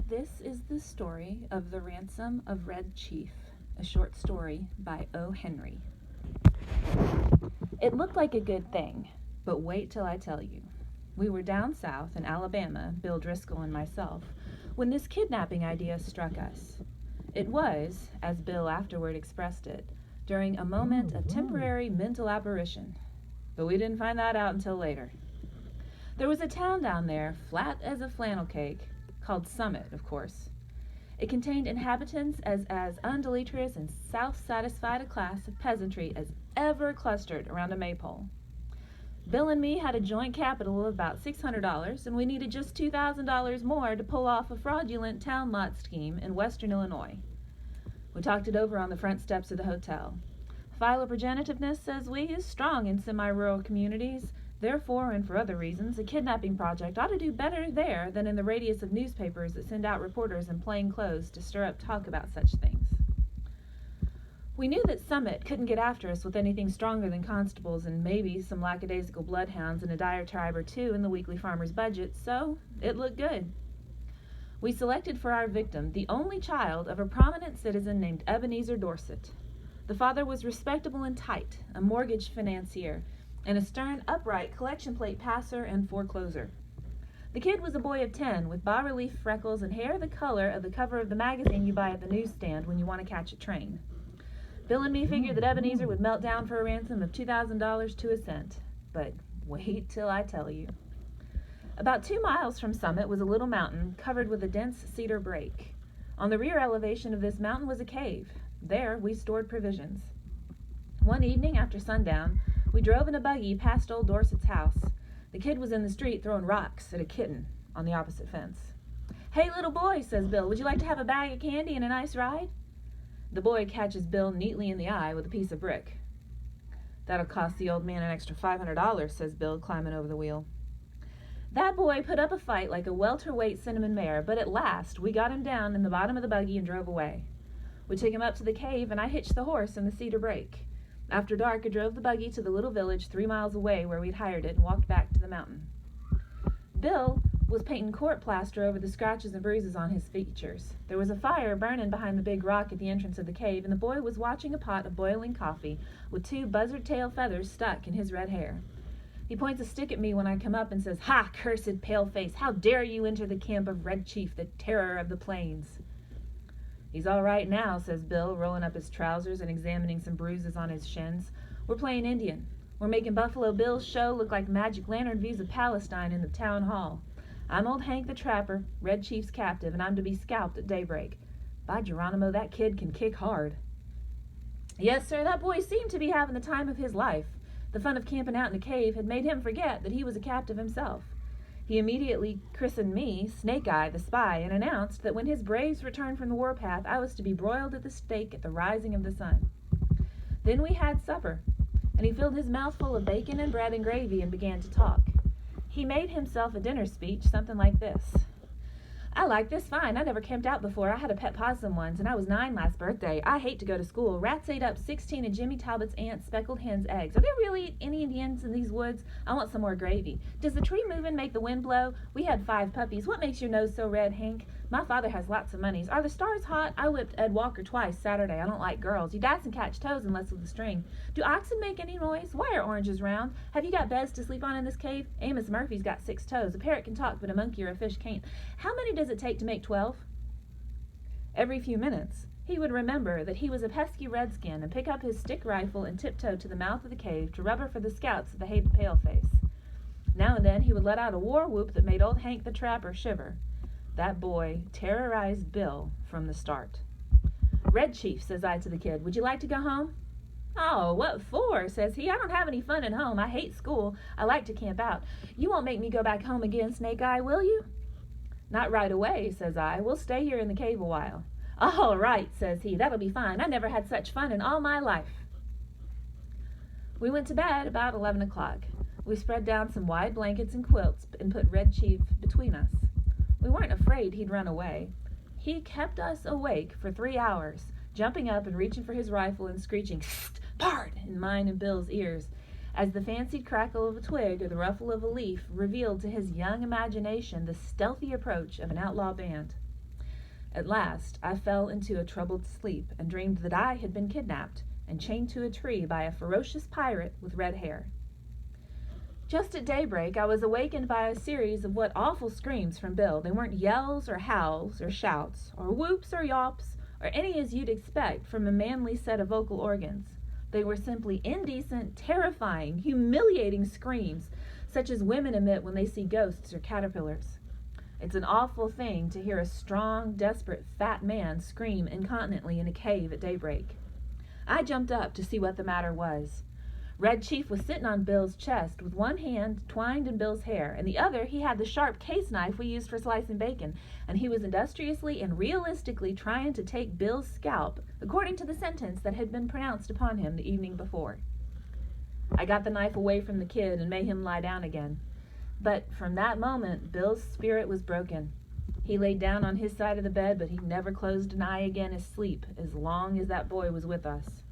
This is the story of the Ransom of Red Chief, a short story by O. Henry. It looked like a good thing, but wait till I tell you. We were down south in Alabama, Bill Driscoll and myself, when this kidnapping idea struck us. It was, as Bill afterward expressed it, during a moment of temporary mental apparition. But we didn't find that out until later. There was a town down there, flat as a flannel cake, called Summit, of course. It contained inhabitants as undeleterious and self-satisfied a class of peasantry as ever clustered around a maypole. Bill and me had a joint capital of about $600, and we needed just $2,000 more to pull off a fraudulent town lot scheme in western Illinois. We talked it over on the front steps of the hotel. Philoprogenitiveness, says we, is strong in semi-rural communities. Therefore, and for other reasons, a kidnapping project ought to do better there than in the radius of newspapers that send out reporters in plain clothes to stir up talk about such things. We knew that Summit couldn't get after us with anything stronger than constables and maybe some lackadaisical bloodhounds and a diatribe or two in the weekly farmer's budget, so it looked good. We selected for our victim the only child of a prominent citizen named Ebenezer Dorset. The father was respectable and tight, a mortgage financier, and a stern, upright collection plate passer and forecloser. The kid was a boy of 10 with bas-relief freckles and hair the color of the cover of the magazine you buy at the newsstand when you want to catch a train. Bill and me figured that Ebenezer would melt down for a ransom of $2,000 to a cent. But wait till I tell you. About 2 miles from Summit was a little mountain covered with a dense cedar brake. On the rear elevation of this mountain was a cave. There we stored provisions. One evening after sundown, we drove in a buggy past old Dorset's house. The kid was in the street throwing rocks at a kitten on the opposite fence. "Hey, little boy," says Bill, "would you like to have a bag of candy and a nice ride?" The boy catches Bill neatly in the eye with a piece of brick. "That'll cost the old man an extra $500, says Bill, climbing over the wheel. That boy put up a fight like a welterweight cinnamon mare, but at last we got him down in the bottom of the buggy and drove away. We took him up to the cave, and I hitched the horse in the cedar brake. After dark, I drove the buggy to the little village 3 miles away where we'd hired it and walked back to the mountain. Bill was painting court plaster over the scratches and bruises on his features. There was a fire burning behind the big rock at the entrance of the cave, and the boy was watching a pot of boiling coffee with 2 buzzard-tail feathers stuck in his red hair. He points a stick at me when I come up and says, "Ha, cursed pale-face, how dare you enter the camp of Red Chief, the terror of the plains?" "He's all right now," says Bill, rolling up his trousers and examining some bruises on his shins. "We're playing Indian. We're making Buffalo Bill's show look like magic lantern views of Palestine in the town hall. I'm old Hank the Trapper, Red Chief's captive, and I'm to be scalped at daybreak. By Geronimo, that kid can kick hard." Yes, sir, that boy seemed to be having the time of his life. The fun of camping out in a cave had made him forget that he was a captive himself. He immediately christened me Snake Eye the Spy and announced that when his braves returned from the warpath, I was to be broiled at the stake at the rising of the sun. Then we had supper, and he filled his mouth full of bacon and bread and gravy and began to talk. He made himself a dinner speech, something like this. "I like this fine. I never camped out before. I had a pet possum once, and I was 9 last birthday. I hate to go to school. Rats ate up 16 of Jimmy Talbot's aunt's speckled hen's eggs. Are there really any Indians in these woods? I want some more gravy. Does the tree moving make the wind blow? We had 5 puppies. What makes your nose so red, Hank? My father has lots of monies. Are the stars hot? I whipped Ed Walker twice Saturday. I don't like girls. You dassn't catch toes unless with a string. Do oxen make any noise? Why are oranges round? Have you got beds to sleep on in this cave? Amos Murphy's got 6 toes. A parrot can talk, but a monkey or a fish can't. How many does it take to make 12? Every few minutes, he would remember that he was a pesky redskin and pick up his stick rifle and tiptoe to the mouth of the cave to rubber for the scouts of the hated paleface. Now and then he would let out a war whoop that made old Hank the Trapper shiver. That boy terrorized Bill from the start. "Red Chief," says I to the kid, "would you like to go home?" "Oh, what for?" says he. "I don't have any fun at home. I hate school. I like to camp out. You won't make me go back home again, Snake Eye, will you?" "Not right away," says I. "We'll stay here in the cave a while." "All right," says he. "That'll be fine. I never had such fun in all my life." We went to bed about 11 o'clock. We spread down some wide blankets and quilts and put Red Chief between us. We weren't afraid he'd run away. He kept us awake for 3 hours, jumping up and reaching for his rifle and screeching, "Sst, pard!" in mine and Bill's ears, as the fancied crackle of a twig or the ruffle of a leaf revealed to his young imagination the stealthy approach of an outlaw band. At last I fell into a troubled sleep and dreamed that I had been kidnapped and chained to a tree by a ferocious pirate with red hair. Just at daybreak, I was awakened by a series of what awful screams from Bill. They weren't yells or howls or shouts or whoops or yawps or any as you'd expect from a manly set of vocal organs. They were simply indecent, terrifying, humiliating screams, such as women emit when they see ghosts or caterpillars. It's an awful thing to hear a strong, desperate, fat man scream incontinently in a cave at daybreak. I jumped up to see what the matter was. Red Chief was sitting on Bill's chest with one hand twined in Bill's hair, and the other he had the sharp case knife we used for slicing bacon, and he was industriously and realistically trying to take Bill's scalp according to the sentence that had been pronounced upon him the evening before. I got the knife away from the kid and made him lie down again. But from that moment, Bill's spirit was broken. He laid down on his side of the bed, but he never closed an eye again in sleep as long as that boy was with us.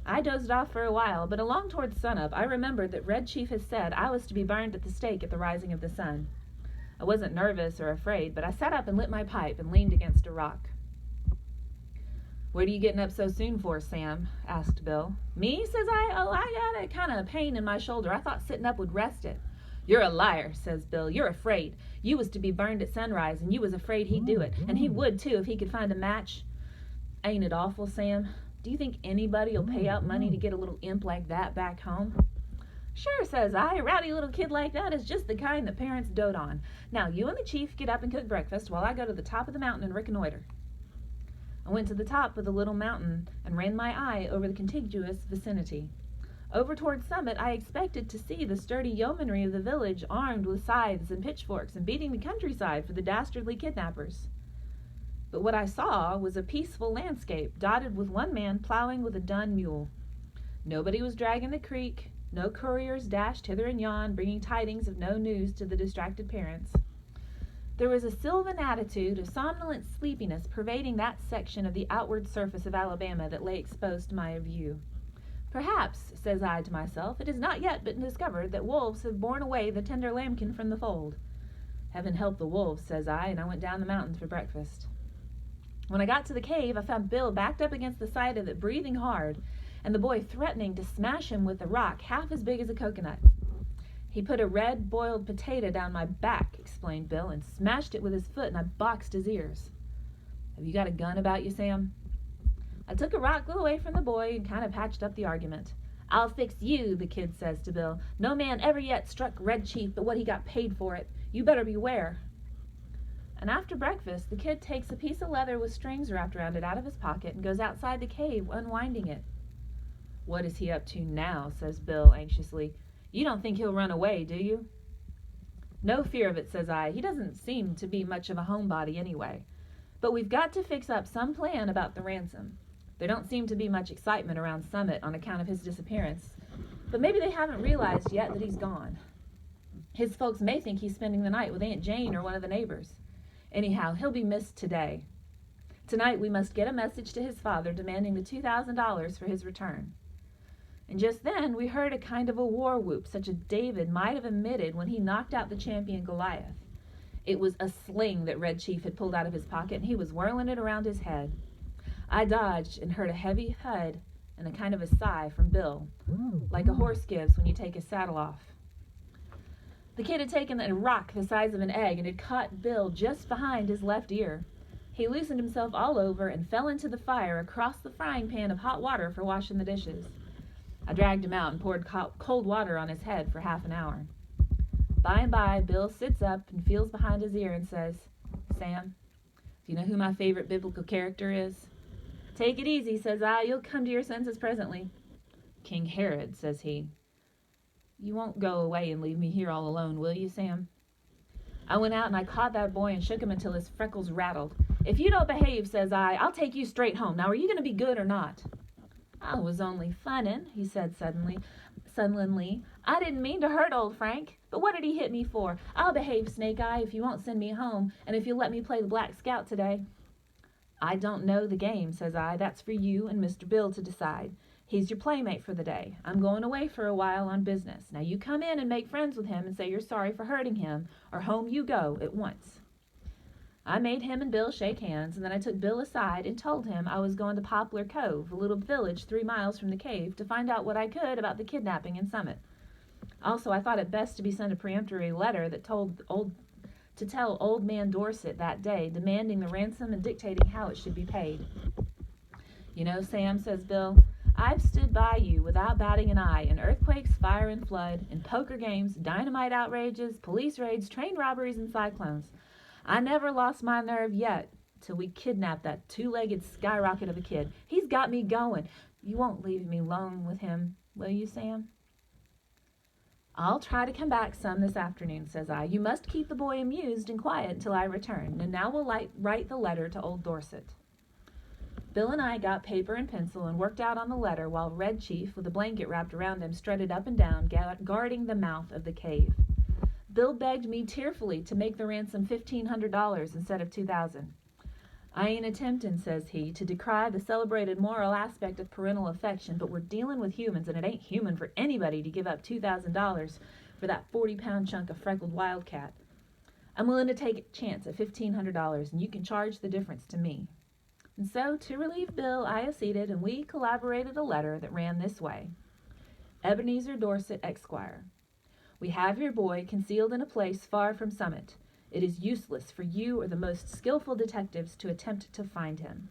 I dozed off for a while, but along towards sunup, I remembered that Red Chief had said I was to be burned at the stake at the rising of the sun. I wasn't nervous or afraid, but I sat up and lit my pipe and leaned against a rock. "What are you getting up so soon for, Sam?" asked Bill. "Me?" says I. "Oh, I got a kind of pain in my shoulder. I thought sitting up would rest it." "You're a liar," says Bill. "You're afraid. You was to be burned at sunrise, and you was afraid he'd do it. And he would, too, if he could find a match. Ain't it awful, Sam? Do you think anybody'll pay out money to get a little imp like that back home?" "Sure," says I. "A rowdy little kid like that is just the kind that parents dote on. Now, you and the chief get up and cook breakfast while I go to the top of the mountain and reconnoiter." I went to the top of the little mountain and ran my eye over the contiguous vicinity. Over toward Summit, I expected to see the sturdy yeomanry of the village armed with scythes and pitchforks and beating the countryside for the dastardly kidnappers. But what I saw was a peaceful landscape dotted with one man plowing with a dun mule. Nobody was dragging the creek. No couriers dashed hither and yon, bringing tidings of no news to the distracted parents. There was a sylvan attitude of somnolent sleepiness pervading that section of the outward surface of Alabama that lay exposed to my view. "Perhaps," says I to myself, "it has not yet been discovered that wolves have borne away the tender lambkin from the fold." "Heaven help the wolves," says I, and I went down the mountain for breakfast. When I got to the cave, I found Bill backed up against the side of it, breathing hard, and the boy threatening to smash him with a rock half as big as a coconut. "He put a red boiled potato down my back," explained Bill, "and smashed it with his foot, and I boxed his ears." "Have you got a gun about you, Sam?" I took a rock away from the boy and kind of patched up the argument. "I'll fix you," the kid says to Bill. "No man ever yet struck Red Chief but what he got paid for it. You better beware." And after breakfast, the kid takes a piece of leather with strings wrapped around it out of his pocket and goes outside the cave, unwinding it. "What is he up to now?" says Bill anxiously. "You don't think he'll run away, do you?" "No fear of it," says I. "He doesn't seem to be much of a homebody anyway. But we've got to fix up some plan about the ransom. There don't seem to be much excitement around Summit on account of his disappearance, but maybe they haven't realized yet that he's gone. His folks may think he's spending the night with Aunt Jane or one of the neighbors. Anyhow, he'll be missed today. Tonight we must get a message to his father demanding the $2,000 for his return." And just then we heard a kind of a war whoop such as David might have emitted when he knocked out the champion Goliath. It was a sling that Red Chief had pulled out of his pocket, and he was whirling it around his head. I dodged and heard a heavy thud and a kind of a sigh from Bill, like a horse gives when you take his saddle off. The kid had taken a rock the size of an egg and had caught Bill just behind his left ear. He loosened himself all over and fell into the fire across the frying pan of hot water for washing the dishes. I dragged him out and poured cold water on his head for half an hour. By and by, Bill sits up and feels behind his ear and says, "Sam, do you know who my favorite biblical character is?" "Take it easy," says I. "You'll come to your senses presently." "King Herod," says he. "You won't go away and leave me here all alone, will you, Sam?" I went out and I caught that boy and shook him until his freckles rattled. "If you don't behave," says I, "I'll take you straight home. Now, are you going to be good or not?" "I was only funnin'," he said sullenly. "I didn't mean to hurt old Frank. But what did he hit me for? I'll behave, Snake Eye, if you won't send me home, and if you'll let me play the Black Scout today." "I don't know the game," says I. "That's for you and Mr. Bill to decide. He's your playmate for the day. I'm going away for a while on business. Now you come in and make friends with him and say you're sorry for hurting him, or home you go at once." I made him and Bill shake hands, and then I took Bill aside and told him I was going to Poplar Cove, a little village 3 miles from the cave, to find out what I could about the kidnapping in Summit. Also, I thought it best to be sent a peremptory letter that to tell old man Dorset that day, demanding the ransom and dictating how it should be paid. You know, Sam, says Bill, I've stood by you without batting an eye in earthquakes, fire and flood, in poker games, dynamite outrages, police raids, train robberies, and cyclones. I never lost my nerve yet till we kidnapped that two-legged skyrocket of a kid. He's got me going. You won't leave me alone with him, will you, Sam? I'll try to come back some this afternoon, says I. You must keep the boy amused and quiet until I return, and now we'll write the letter to old Dorset. Bill and I got paper and pencil and worked out on the letter while Red Chief, with a blanket wrapped around him, strutted up and down, guarding the mouth of the cave. Bill begged me tearfully to make the ransom $1,500 instead of $2,000. I ain't attempting, says he, to decry the celebrated moral aspect of parental affection, but we're dealing with humans, and it ain't human for anybody to give up $2,000 for that 40-pound chunk of freckled wildcat. I'm willing to take a chance at $1,500, and you can charge the difference to me. And so, to relieve Bill, I acceded, and we collaborated a letter that ran this way. Ebenezer Dorset, Esquire. We have your boy concealed in a place far from Summit. It is useless for you or the most skillful detectives to attempt to find him.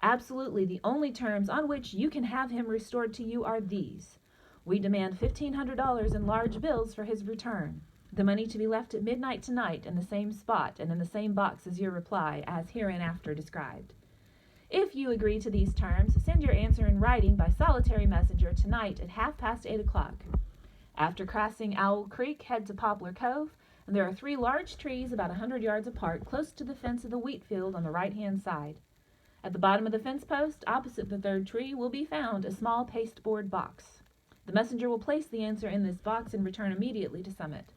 Absolutely the only terms on which you can have him restored to you are these. We demand $1,500 in large bills for his return. The money to be left at midnight tonight in the same spot and in the same box as your reply, as hereinafter described. If you agree to these terms, send your answer in writing by solitary messenger tonight at 8:30. After crossing Owl Creek, head to Poplar Cove, and there are 3 large trees about 100 yards apart, close to the fence of the wheat field on the right-hand side. At the bottom of the fence post, opposite the 3rd tree, will be found a small pasteboard box. The messenger will place the answer in this box and return immediately to Summit.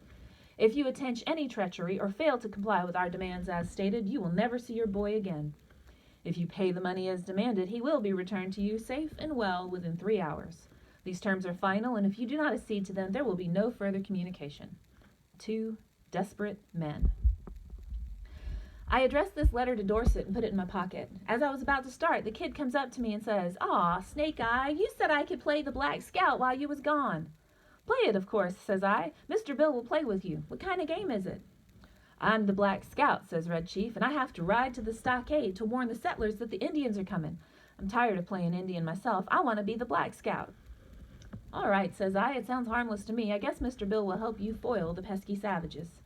If you attempt any treachery or fail to comply with our demands as stated, you will never see your boy again. If you pay the money as demanded, he will be returned to you safe and well within 3 hours. These terms are final, and if you do not accede to them, there will be no further communication. 2 desperate men. I addressed this letter to Dorset and put it in my pocket. As I was about to start, the kid comes up to me and says, "Aw, Snake Eye, you said I could play the Black Scout while you was gone." "Play it, of course," says I. "Mr. Bill will play with you. What kind of game is it?" "I'm the Black Scout," says Red Chief, "and I have to ride to the stockade to warn the settlers that the Indians are coming. I'm tired of playing Indian myself. I want to be the Black Scout." "All right," says I. "It sounds harmless to me. I guess Mr. Bill will help you foil the pesky savages."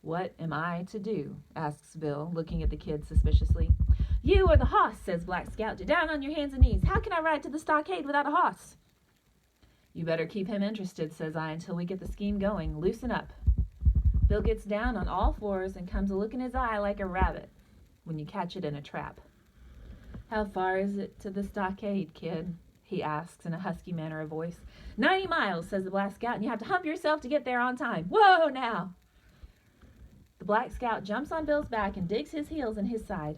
"What am I to do?" asks Bill, looking at the kid suspiciously. "You are the hoss," says Black Scout. "You're down on your hands and knees. How can I ride to the stockade without a hoss?" "You better keep him interested," says I, "until we get the scheme going. Loosen up." Bill gets down on all fours and comes a look in his eye like a rabbit when you catch it in a trap. "How far is it to the stockade, kid?" he asks in a husky manner of voice. 90 miles, says the Black Scout, and you have to hump yourself to get there on time. Whoa, now! The Black Scout jumps on Bill's back and digs his heels in his side.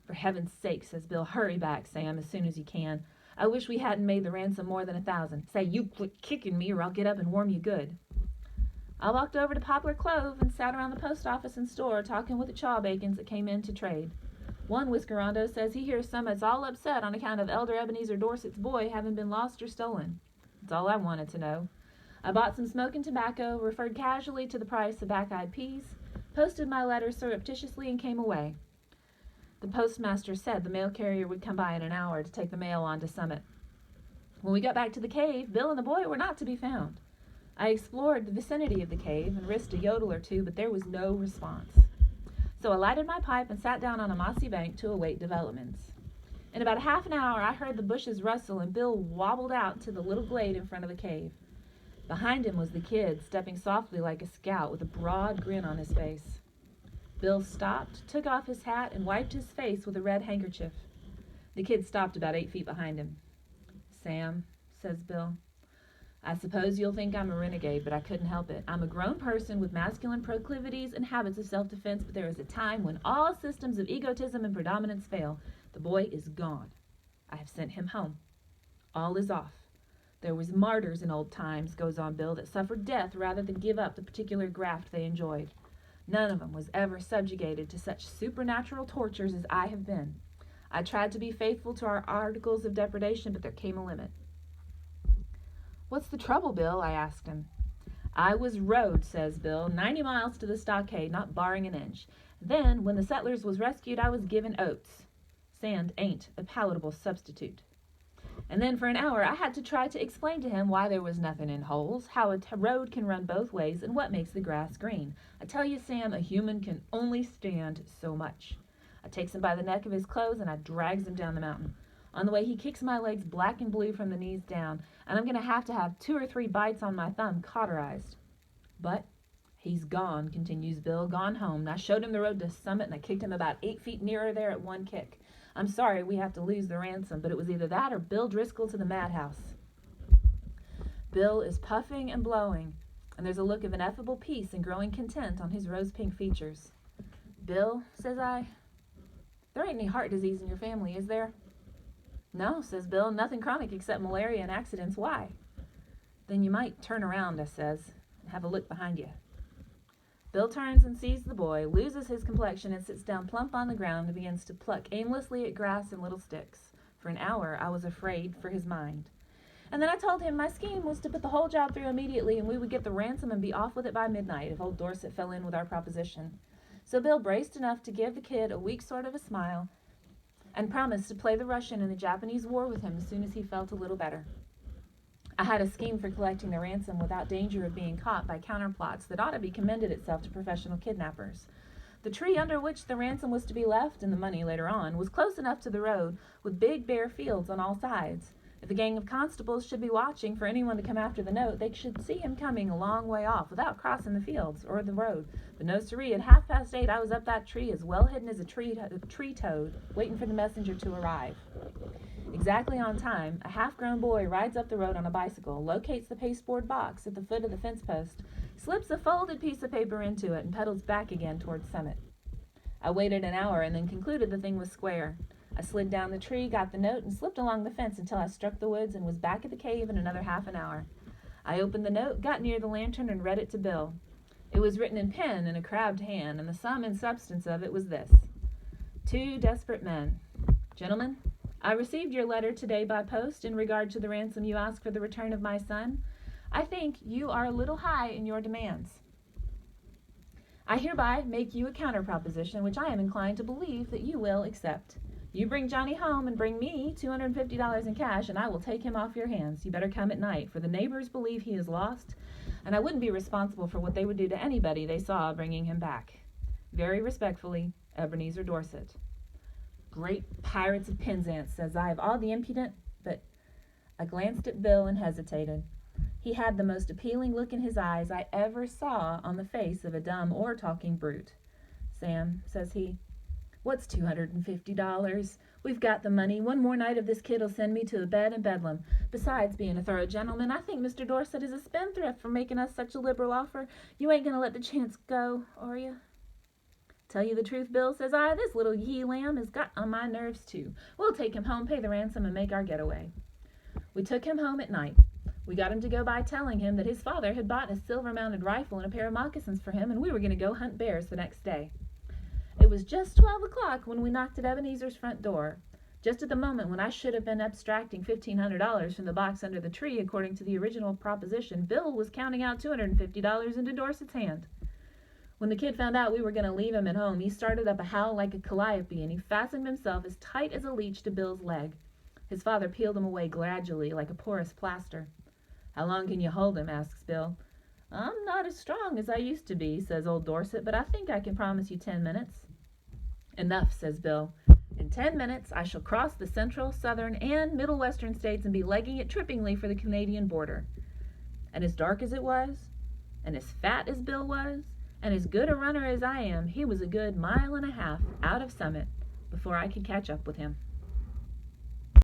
"For heaven's sake," says Bill, "hurry back, Sam, as soon as you can. I wish we hadn't made the ransom more than 1,000. Say, you quit kicking me or I'll get up and warm you good." I walked over to Poplar Cove and sat around the post office and store talking with the chawbacons that came in to trade. One whiskerando says he hears Summit's all upset on account of Elder Ebenezer Dorset's boy having been lost or stolen. That's all I wanted to know. I bought some smoking tobacco, referred casually to the price of back-eyed peas, posted my letter surreptitiously, and came away. The postmaster said the mail carrier would come by in an hour to take the mail on to Summit. When we got back to the cave, Bill and the boy were not to be found. I explored the vicinity of the cave and risked a yodel or two, but there was no response. So I lighted my pipe and sat down on a mossy bank to await developments. In about half an hour, I heard the bushes rustle and Bill wobbled out to the little glade in front of the cave. Behind him was the kid, stepping softly like a scout with a broad grin on his face. Bill stopped, took off his hat, and wiped his face with a red handkerchief. The kid stopped about 8 feet behind him. "Sam," says Bill, "I suppose you'll think I'm a renegade, but I couldn't help it. I'm a grown person with masculine proclivities and habits of self-defense, but there is a time when all systems of egotism and predominance fail. The boy is gone. I have sent him home. All is off. There was martyrs in old times," goes on Bill, "that suffered death rather than give up the particular graft they enjoyed. None of them was ever subjugated to such supernatural tortures as I have been. I tried to be faithful to our articles of depredation, but there came a limit. "What's the trouble, Bill?" I asked him. "I was rode," says Bill, "90 miles to the stockade, not barring an inch. Then, when the settlers was rescued, I was given oats. Sand ain't a palatable substitute. And then for an hour I had to try to explain to him why there was nothing in holes, how a road can run both ways, and what makes the grass green. I tell you, Sam, a human can only stand so much. I takes him by the neck of his clothes and I drags him down the mountain. On the way he kicks my legs black and blue from the knees down, and I'm going to have 2 or 3 bites on my thumb cauterized. But he's gone," continues Bill, "gone home. And I showed him the road to Summit, and I kicked him about 8 feet nearer there at one kick. I'm sorry we have to lose the ransom, but it was either that or Bill Driscoll to the madhouse." Bill is puffing and blowing, and there's a look of ineffable peace and growing content on his rose-pink features. "Bill," says I, "there ain't any heart disease in your family, is there?" "No," says Bill, "nothing chronic except malaria and accidents. Why?" "Then you might turn around," I says, "and have a look behind you." Bill turns and sees the boy, loses his complexion, and sits down plump on the ground and begins to pluck aimlessly at grass and little sticks. For an hour I was afraid for his mind. And then I told him my scheme was to put the whole job through immediately, and we would get the ransom and be off with it by midnight if old Dorset fell in with our proposition. So Bill braced enough to give the kid a weak sort of a smile and promised to play the Russian in the Japanese war with him as soon as he felt a little better. I had a scheme for collecting the ransom without danger of being caught by counterplots that ought to be commended itself to professional kidnappers. The tree under which the ransom was to be left, and the money later on, was close enough to the road, with big bare fields on all sides. If a gang of constables should be watching for anyone to come after the note, they should see him coming a long way off without crossing the fields or the road. But no siree, at 8:30 I was up that tree as well hidden as a tree toad, waiting for the messenger to arrive. Exactly on time, a half-grown boy rides up the road on a bicycle, locates the pasteboard box at the foot of the fence post, slips a folded piece of paper into it, and pedals back again towards Summit. I waited an hour and then concluded the thing was square. I slid down the tree, got the note, and slipped along the fence until I struck the woods and was back at the cave in another half an hour. I opened the note, got near the lantern, and read it to Bill. It was written in pen in a crabbed hand, and the sum and substance of it was this: 2 desperate men. Gentlemen, I received your letter today by post in regard to the ransom you ask for the return of my son. I think you are a little high in your demands. I hereby make you a counter proposition which I am inclined to believe that you will accept. You bring Johnny home and bring me $250 in cash, and I will take him off your hands. You better come at night, for the neighbors believe he is lost, and I wouldn't be responsible for what they would do to anybody they saw bringing him back. Very respectfully, Ebenezer Dorset. Great pirates of Penzance, says I, of all the impudent, but I glanced at Bill and hesitated. He had the most appealing look in his eyes I ever saw on the face of a dumb or talking brute. Sam, says he, what's $250? We've got the money. One more night of this kid'll send me to a bed in Bedlam. Besides being a thorough gentleman, I think Mr. Dorset is a spendthrift for making us such a liberal offer. You ain't gonna let the chance go, are you? Tell you the truth, Bill, says I, this little he-lamb has got on my nerves too. We'll take him home, pay the ransom, and make our getaway. We took him home at night. We got him to go by telling him that his father had bought a silver-mounted rifle and a pair of moccasins for him, and we were going to go hunt bears the next day. It was just 12 o'clock when we knocked at Ebenezer's front door. Just at the moment when I should have been abstracting $1,500 from the box under the tree, according to the original proposition, Bill was counting out $250 into Dorset's hand. When the kid found out we were going to leave him at home, he started up a howl like a calliope, and he fastened himself as tight as a leech to Bill's leg. His father peeled him away gradually, like a porous plaster. How long can you hold him? Asks Bill. I'm not as strong as I used to be, says old Dorset, but I think I can promise you 10 minutes. Enough, says Bill. In 10 minutes I shall cross the central, southern, and middle western states and be legging it trippingly for the Canadian border. And as dark as it was, and as fat as Bill was, and as good a runner as I am, he was a good 1.5 miles out of Summit before I could catch up with him.